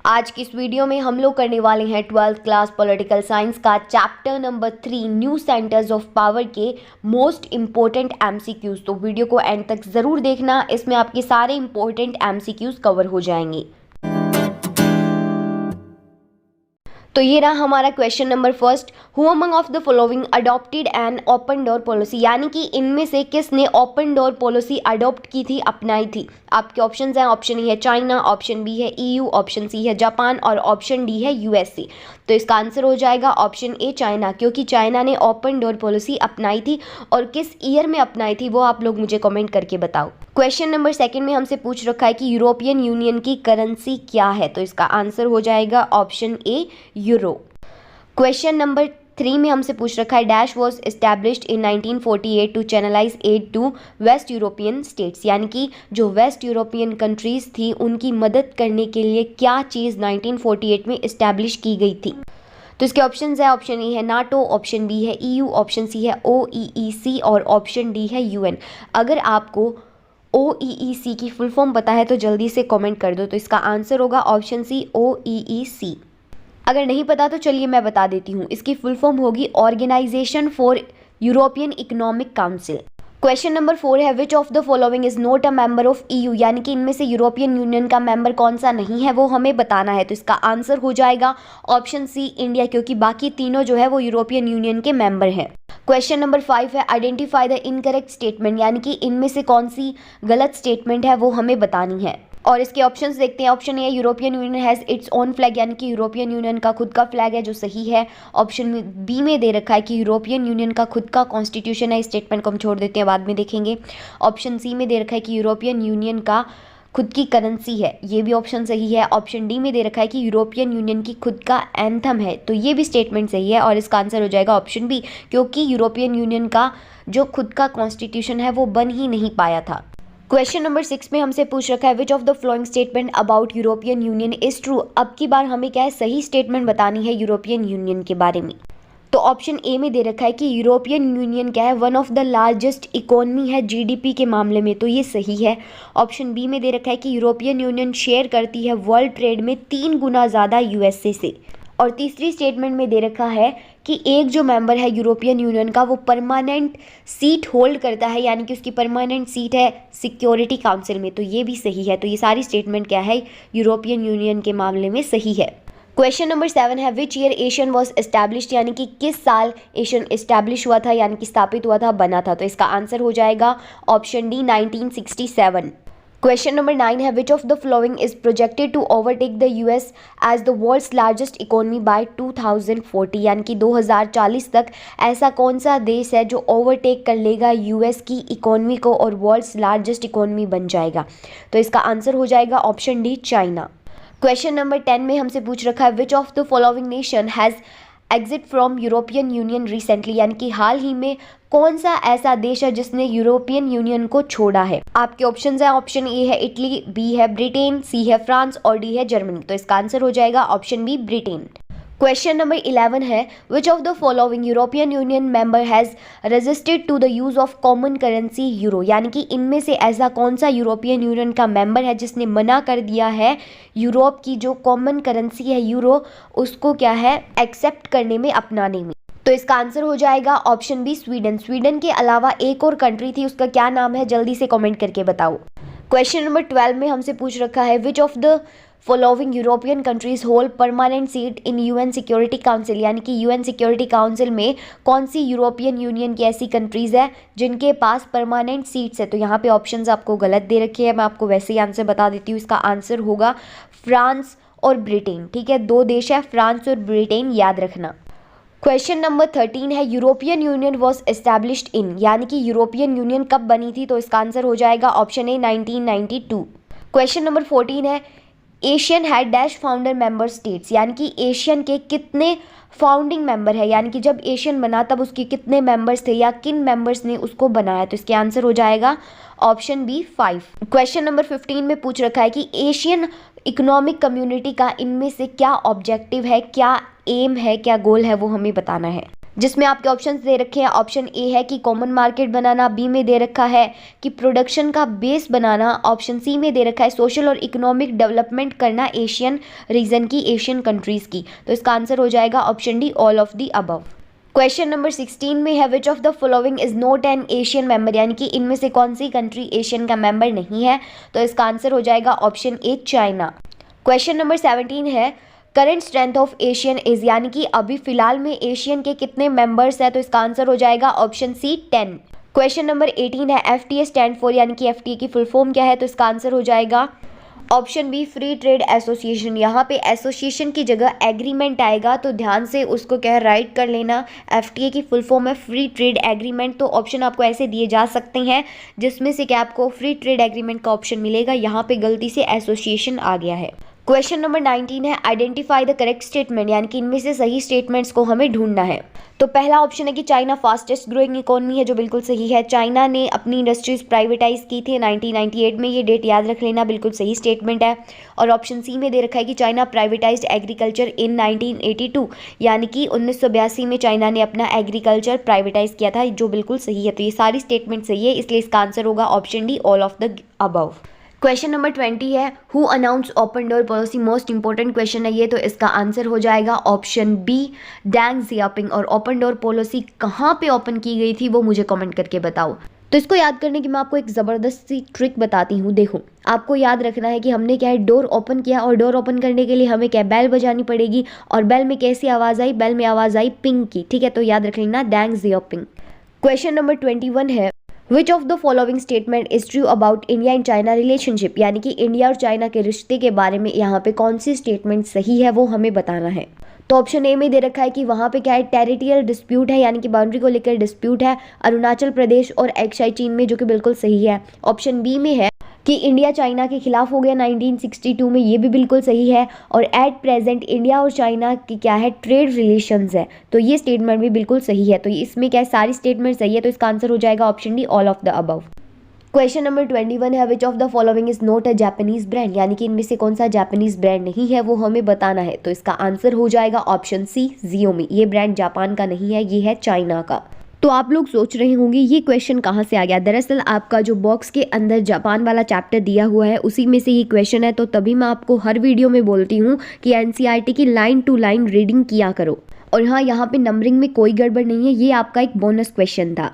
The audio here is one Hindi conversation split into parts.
आज की इस वीडियो में हम लोग करने वाले हैं 12th क्लास पॉलिटिकल साइंस का chapter number 3 new centres of power के मोस्ट इंपॉर्टेंट एमसीक्यूज। तो वीडियो को एंड तक ज़रूर देखना, इसमें आपके सारे इंपॉर्टेंट एमसीक्यूज कवर हो जाएंगे। तो ये रहा हमारा question number first, who among of the following adopted an open door policy, यानी कि इनमें से किसने ओपन डोर पॉलिसी अडॉप्ट की थी, अपनाई थी। आपके ऑप्शंस हैं, ऑप्शन ए है चाइना, ऑप्शन बी है ईयू, ऑप्शन सी है जापान और ऑप्शन डी है यूएसए। तो इसका आंसर हो जाएगा ऑप्शन ए चाइना, क्योंकि चाइना ने ओपन डोर पॉलिसी अपनाई थी। और किस ईयर में अपनाई थी वो आप लोग मुझे कमेंट करके बताओ। क्वेश्चन नंबर सेकंड में हमसे पूछ रखा है कि यूरोपियन यूनियन की करेंसी क्या है, तो इसका आंसर हो जाएगा option A euro. Question number 3 में हमसे पूछ रखा है dash was established in 1948 to channelise aid to west European states, यानी कि जो वेस्ट यूरोपियन कंट्रीज थी उनकी मदद करने के लिए क्या चीज़ 1948 में इस्टेब्लिश की गई थी। तो इसके ऑप्शंस है, ऑप्शन ए है नाटो, ऑप्शन बी है ईयू, ऑप्शन सी है ओईईसी और ऑप्शन डी है यूएन। अगर आपको ओईईसी की फुल फॉर्म पता है तो जल्दी से कमेंट कर दो। तो इसका आंसर होगा ऑप्शन सी ओईईसी। अगर नहीं पता तो चलिए मैं बता देती हूँ, इसकी फुल फॉर्म होगी organisation for European economic council. Question number 4 है which of the following is not a member of EU, यानी कि इनमें से यूरोपियन यूनियन का मेंबर कौन सा नहीं है वो हमें बताना है। तो इसका आंसर हो जाएगा ऑप्शन सी इंडिया, क्योंकि बाकी तीनों जो है वो यूरोपियन यूनियन के मेंबर हैं। क्वेश्चन नंबर 5 है आइडेंटिफाई द इनकरेक्ट स्टेटमेंट, यानी कि इनमें से कौन सी गलत स्टेटमेंट है वो हमें बतानी है। और इसके ऑप्शंस देखते हैं। Option A European union has its own flag, यानी कि यूरोपियन यूनियन का खुद का फ्लैग है, जो सही है। ऑप्शन बी में दे रखा है कि यूरोपियन यूनियन का खुद का कॉन्स्टिट्यूशन है, इस स्टेटमेंट को हम छोड़ देते हैं, बाद में देखेंगे। ऑप्शन सी में दे रखा है कि यूरोपियन यूनियन का खुद की करेंसी है, ये भी ऑप्शन सही है। ऑप्शन डी में दे रखा है कि यूरोपियन यूनियन की खुद का एंथम है, तो ये भी स्टेटमेंट सही है। और इसका आंसर हो जाएगा ऑप्शन बी, क्योंकि यूरोपियन यूनियन का जो खुद का कॉन्स्टिट्यूशन है वो बन ही नहीं पाया था। क्वेश्चन नंबर 6 में हमसे पूछ रखा है which of the following statement about European union is true. अब की बार हमें क्या है, सही स्टेटमेंट बतानी है यूरोपियन यूनियन के बारे में। तो ऑप्शन ए में दे रखा है कि यूरोपियन यूनियन क्या है, one of the largest economy है जीडीपी के मामले में, तो ये सही है। ऑप्शन बी में दे रखा है कि यूरोपियन यूनियन शेयर करती है वर्ल्ड ट्रेड में 3 गुना ज़्यादा यूएसए से। और तीसरी स्टेटमेंट में दे रखा है कि एक जो मेंबर है यूरोपियन यूनियन का वो परमानेंट सीट होल्ड करता है, यानी कि उसकी परमानेंट सीट है सिक्योरिटी काउंसिल में, तो ये भी सही है। तो ये सारी स्टेटमेंट क्या है, यूरोपियन यूनियन के मामले में सही है। क्वेश्चन नंबर 7 है which year Asian was established, यानी कि किस साल एशियन एस्टैब्लिश हुआ था, यानी कि स्थापित हुआ था, बना था। तो इसका आंसर हो जाएगा ऑप्शन डी 1967। क्वेश्चन नंबर 9 है which of the following is projected to overtake the US as the world's largest economy by 2040, यानी कि 2040 तक ऐसा कौन सा देश है जो ओवरटेक कर लेगा यूएस की इकोनॉमी को और वर्ल्ड्स लार्जेस्ट इकोनॉमी बन जाएगा। तो इसका आंसर हो जाएगा option D China. Question number 10 में हमसे पूछ रखा है which of the following nation has exit from European union recently, यानी कि हाल ही में कौन सा ऐसा देश है जिसने यूरोपियन यूनियन को छोड़ा है। आपके ऑप्शंस हैं, ऑप्शन ए है इटली, बी है ब्रिटेन, सी है फ्रांस और डी है जर्मनी। तो इसका आंसर हो जाएगा option B Britain. Question number 11 है which of the following European union member has resisted to the use of common currency euro, यानी कि इनमें से ऐसा कौन सा यूरोपियन यूनियन का मेंबर है जिसने मना कर दिया है यूरोप की जो कॉमन करेंसी है यूरो, उसको क्या है एक्सेप्ट करने में, अपनाने में। तो इसका आंसर हो जाएगा ऑप्शन बी स्वीडन। स्वीडन के अलावा एक और कंट्री थी, उसका क्या नाम है, जल्दी से कमेंट करके बताओ। क्वेश्चन नंबर 12 में हमसे पूछ रखा है which of the following European countries hold permanent seat in UN security council, यानी कि यूएन सिक्योरिटी काउंसिल में कौन सी यूरोपियन यूनियन की ऐसी कंट्रीज है जिनके पास परमानेंट सीट्स है। तो यहाँ पे ऑप्शंस आपको गलत दे रखे हैं, मैं आपको वैसे ही आंसर बता देती हूँ। इसका आंसर होगा फ्रांस और ब्रिटेन। ठीक है, 2 देश है फ्रांस और ब्रिटेन, याद रखना। क्वेश्चन नंबर 13 है यूरोपियन यूनियन वॉज एस्टैब्लिश्ड इन, यानी कि यूरोपियन यूनियन कब बनी थी। तो इसका आंसर हो जाएगा ऑप्शन ए 1992। क्वेश्चन नंबर 14 है Asian had dash founder member states, यानी कि एशियन के कितने फाउंडिंग मेंबर है, यानी कि जब एशियन बना तब उसके कितने मेंबर्स थे या किन मेंबर्स ने उसको बनाया। तो इसके आंसर हो जाएगा ऑप्शन बी 5। क्वेश्चन नंबर 15 में पूछ रखा है कि एशियन इकोनॉमिक कम्युनिटी का इनमें से क्या ऑब्जेक्टिव है, क्या एम है, क्या गोल है, वो हमें बताना है। जिसमें आपके ऑप्शंस दे रखे हैं। ऑप्शन ए है कि कॉमन मार्केट बनाना, बी में दे रखा है कि प्रोडक्शन का बेस बनाना, ऑप्शन सी में दे रखा है सोशल और इकोनॉमिक डेवलपमेंट करना एशियन रीजन की, एशियन कंट्रीज़ की। तो इसका आंसर हो जाएगा option D, all of the above. Question number 16 में है which of the following is not an Asian member, यानी कि इनमें से कौन सी कंट्री एशियन का मेंबर नहीं है। तो इसका आंसर हो जाएगा ऑप्शन ए, चाइना। क्वेश्चन नंबर 17 है current strength of Asian is, यानी कि अभी फिलहाल में एशियन के कितने मेंबर्स हैं। तो इसका आंसर हो जाएगा ऑप्शन सी, 10। क्वेश्चन नंबर 18 है एफटीए स्टैंड फॉर, यानी कि एफटीए की फुल फॉर्म क्या है। तो इसका आंसर हो जाएगा option B, free trade association. यहाँ पे एसोसिएशन की जगह एग्रीमेंट आएगा, तो ध्यान से उसको क्या राइट कर लेना। एफटीए की फुल फॉर्म है फ्री ट्रेड एग्रीमेंट। तो ऑप्शन आपको ऐसे दिए जा सकते हैं जिसमें से क्या आपको फ्री ट्रेड एग्रीमेंट का ऑप्शन मिलेगा। यहाँ पे गलती से एसोसिएशन आ गया है। क्वेश्चन नंबर 19 है आइडेंटिफाई द करेक्ट स्टेटमेंट, यानी कि इनमें से सही स्टेटमेंट्स को हमें ढूंढना है। तो पहला ऑप्शन है कि चाइना फास्टेस्ट ग्रोइंग इकोनॉमी है, जो बिल्कुल सही है। चाइना ने अपनी इंडस्ट्रीज प्राइवेटाइज की थी 1998 में, ये डेट याद रख लेना, बिल्कुल सही स्टेटमेंट है। और ऑप्शन सी में दे रखा है कि चाइना प्राइवेटाइज्ड एग्रीकल्चर इन 1982, यानी कि 1982 में चाइना ने अपना एग्रीकल्चर प्राइवेटाइज किया था, जो बिल्कुल सही है। तो ये सारी स्टेटमेंट सही है, इसलिए इसका आंसर होगा option D, all of the above. Question number 20 है who announce open door policy, most important question है ये। तो इसका आंसर हो जाएगा ऑप्शन बी, डेंग जियापिंग। और ओपन डोर पॉलिसी कहाँ पे ओपन की गई थी वो मुझे कमेंट करके बताओ। तो इसको याद करने की मैं आपको एक ज़बरदस्त सी ट्रिक बताती हूँ। देखो, आपको याद रखना है कि हमने क्या है, डोर ओपन किया, और डोर ओपन करने के लिए हमें क्या बेल बजानी पड़ेगी। और बेल में कैसी आवाज़ आई, बेल में आवाज़ आई पिंग की, ठीक है। तो याद रख लेना, डेंग जियापिंग। क्वेश्चन नंबर 21 है which of the following statement is true about India and China relationship, यानी कि इंडिया और चाइना के रिश्ते के बारे में यहाँ पे कौन सी स्टेटमेंट सही है वो हमें बताना है। तो ऑप्शन ए में दे रखा है कि वहाँ पे क्या है, टेरिटोरियल डिस्प्यूट है, यानी कि बाउंड्री को लेकर डिस्प्यूट है अरुणाचल प्रदेश और एक्साई चीन में, जो कि बिल्कुल सही है। ऑप्शन बी में है कि इंडिया चाइना के खिलाफ हो गया 1962 में, ये भी बिल्कुल सही है। और एट प्रेजेंट इंडिया और चाइना की क्या है, ट्रेड रिलेशंस है, तो ये स्टेटमेंट भी बिल्कुल सही है। तो इसमें क्या है, सारी स्टेटमेंट सही है, तो इसका आंसर हो जाएगा option D, all of the above. Question number 21 है which of the following is not a Japanese brand, यानी कि इनमें से कौन सा जापानीज ब्रांड नहीं है वो हमें बताना है। तो इसका आंसर हो जाएगा ऑप्शन सी, Xiaomi। ये ब्रांड जापान का नहीं है, ये है चाइना का। तो आप लोग सोच रहे होंगे ये क्वेश्चन कहाँ से आ गया। दरअसल आपका जो बॉक्स के अंदर जापान वाला चैप्टर दिया हुआ है उसी में से ये क्वेश्चन है। तो तभी मैं आपको हर वीडियो में बोलती हूँ कि एनसीईआरटी की लाइन टू लाइन रीडिंग किया करो। और हाँ, यहाँ पे नंबरिंग में कोई गड़बड़ नहीं है, ये आपका एक बोनस क्वेश्चन था।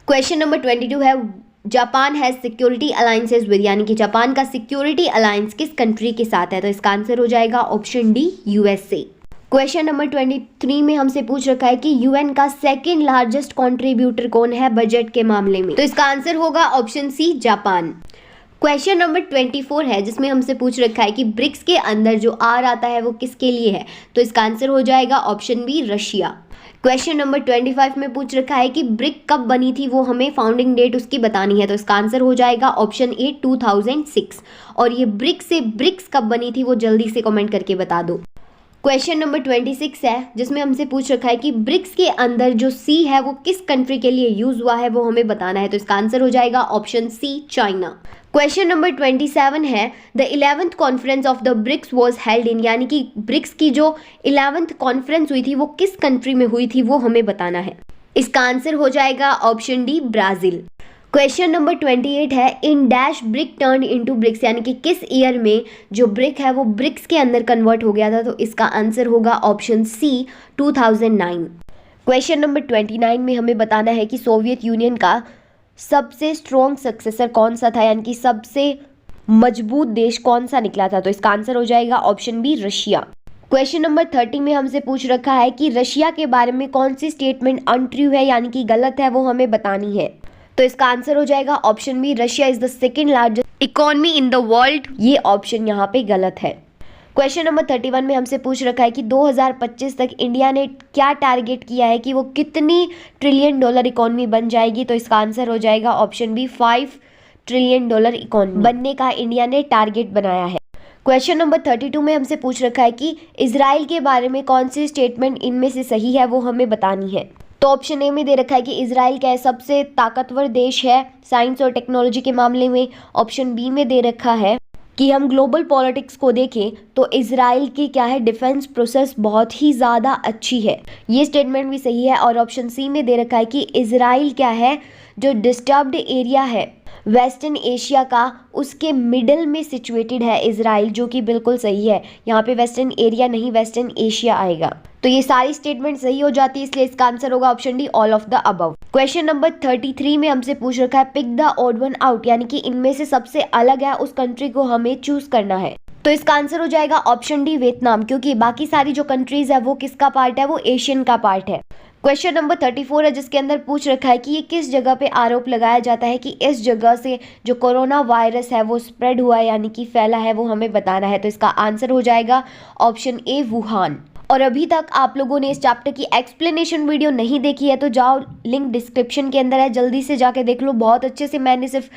क्वेश्चन नंबर 22 है Japan has security alliances with, यानी कि जापान का सिक्योरिटी अलायंस किस कंट्री के साथ है। तो इसका आंसर हो जाएगा option D, USA. Question number 23 में हमसे पूछ रखा है कि यूएन का सेकंड लार्जेस्ट कंट्रीब्यूटर कौन है बजट के मामले में। तो इसका आंसर होगा option C, Japan. Question number 24 है जिसमें हमसे पूछ रखा है कि ब्रिक्स के अंदर जो आर आता है वो किसके लिए है। तो इसका आंसर हो जाएगा option B, Russia. Question number 25 में पूछ रखा है कि ब्रिक कब बनी थी, वो हमें फाउंडिंग डेट उसकी बतानी है। तो इसका आंसर हो जाएगा ऑप्शन ए, 2006। और ये ब्रिक से ब्रिक्स कब बनी थी वो जल्दी से कमेंट करके बता दो। क्वेश्चन नंबर 26 है जिसमें हमसे पूछ रखा है कि ब्रिक्स के अंदर जो सी है वो किस कंट्री के लिए यूज हुआ है वो हमें बताना है। तो इसका आंसर हो जाएगा option C, China. Question number 27 है the 11th conference of the BRICS was held in, यानी कि ब्रिक्स की जो 11th कॉन्फ्रेंस हुई थी वो किस कंट्री में हुई थी वो हमें बताना है। इसका आंसर हो जाएगा option D, Brazil. Question number 28 है in dash BRIC turn into BRICS, यानी कि किस ईयर में जो ब्रिक है वो ब्रिक्स के अंदर कन्वर्ट हो गया था। तो इसका आंसर होगा ऑप्शन सी, 2009। क्वेश्चन नंबर 29 में हमें बताना है कि सोवियत यूनियन का सबसे स्ट्रॉन्ग सक्सेसर कौन सा था, यानी कि सबसे मजबूत देश कौन सा निकला था। तो इसका आंसर हो जाएगा option B, Russia. Question number 30 में हमसे पूछ रखा है कि रशिया के बारे में कौन सी स्टेटमेंट अनट्रू है, यानी कि गलत है, वो हमें बतानी है। तो इसका आंसर हो जाएगा option B, Russia is the second largest economy in the world. ये ऑप्शन यहाँ पे गलत है। क्वेश्चन नंबर 31 में हमसे पूछ रखा है कि 2025 तक इंडिया ने क्या टारगेट किया है कि वो कितनी ट्रिलियन डॉलर इकोनॉमी बन जाएगी। तो इसका आंसर हो जाएगा option B, 5 trillion dollar economy बनने का इंडिया ने टारगेट बनाया है। क्वेश्चन नंबर 32 में हमसे पूछ रखा है कि इजराइल के बारे में कौन सी स्टेटमेंट इनमें से सही है वो हमें बतानी है। तो ऑप्शन ए में दे रखा है कि इजराइल क्या है, सबसे ताकतवर देश है साइंस और टेक्नोलॉजी के मामले में। ऑप्शन बी में दे रखा है कि हम ग्लोबल पॉलिटिक्स को देखें तो इजराइल की क्या है, डिफेंस प्रोसेस बहुत ही ज़्यादा अच्छी है। ये स्टेटमेंट भी सही है। और ऑप्शन सी में दे रखा है कि इजराइल क्या है, जो डिस्टर्ब्ड एरिया है वेस्टर्न एशिया का, उसके मिडल में सिचुएटेड है इजराइल, जो कि बिल्कुल सही है। यहाँ पे वेस्टर्न एरिया नहीं, वेस्टर्न एशिया आएगा। तो ये सारी स्टेटमेंट सही हो जाती है, इसलिए इसका आंसर होगा option D, all of the above. Question number 33 में हमसे पूछ रखा है pick the odd one out, यानी कि इनमें से सबसे अलग है उस कंट्री को हमें चूज करना है। तो इसका आंसर हो जाएगा ऑप्शन डी, वियतनाम, क्योंकि बाकी सारी जो कंट्रीज है वो किसका पार्ट है, वो एशियन का पार्ट है। क्वेश्चन नंबर 34 है, जिसके अंदर पूछ रखा है कि ये किस जगह पे आरोप लगाया जाता है कि इस जगह से जो कोरोना वायरस है वो स्प्रेड हुआ है, यानी कि फैला है, वो हमें बताना है। तो इसका आंसर हो जाएगा ऑप्शन ए, वुहान। और अभी तक आप लोगों ने इस चैप्टर की एक्सप्लेनेशन वीडियो नहीं देखी है तो जाओ, लिंक डिस्क्रिप्शन के अंदर है, जल्दी से जाके देख लो। बहुत अच्छे से मैंने सिर्फ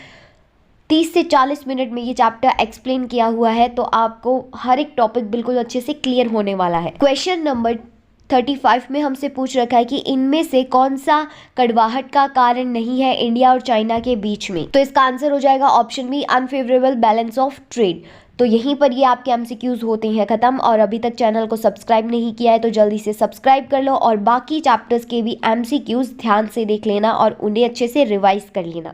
30 से 40 मिनट में ये चैप्टर एक्सप्लेन किया हुआ है, तो आपको हर एक टॉपिक बिल्कुल अच्छे से क्लियर होने वाला है। क्वेश्चन नंबर 35 में हमसे पूछ रखा है कि इनमें से कौन सा कड़वाहट का कारण नहीं है इंडिया और चाइना के बीच में। तो इसका आंसर हो जाएगा option B, unfavourable balance of trade. तो यहीं पर ये आपके एमसीक्यूज होते हैं खत्म। और अभी तक चैनल को सब्सक्राइब नहीं किया है तो जल्दी से सब्सक्राइब कर लो और बाकी चैप्टर्स के भी एमसीक्यूज ध्यान से देख लेना और उन्हें अच्छे से रिवाइज कर लेना।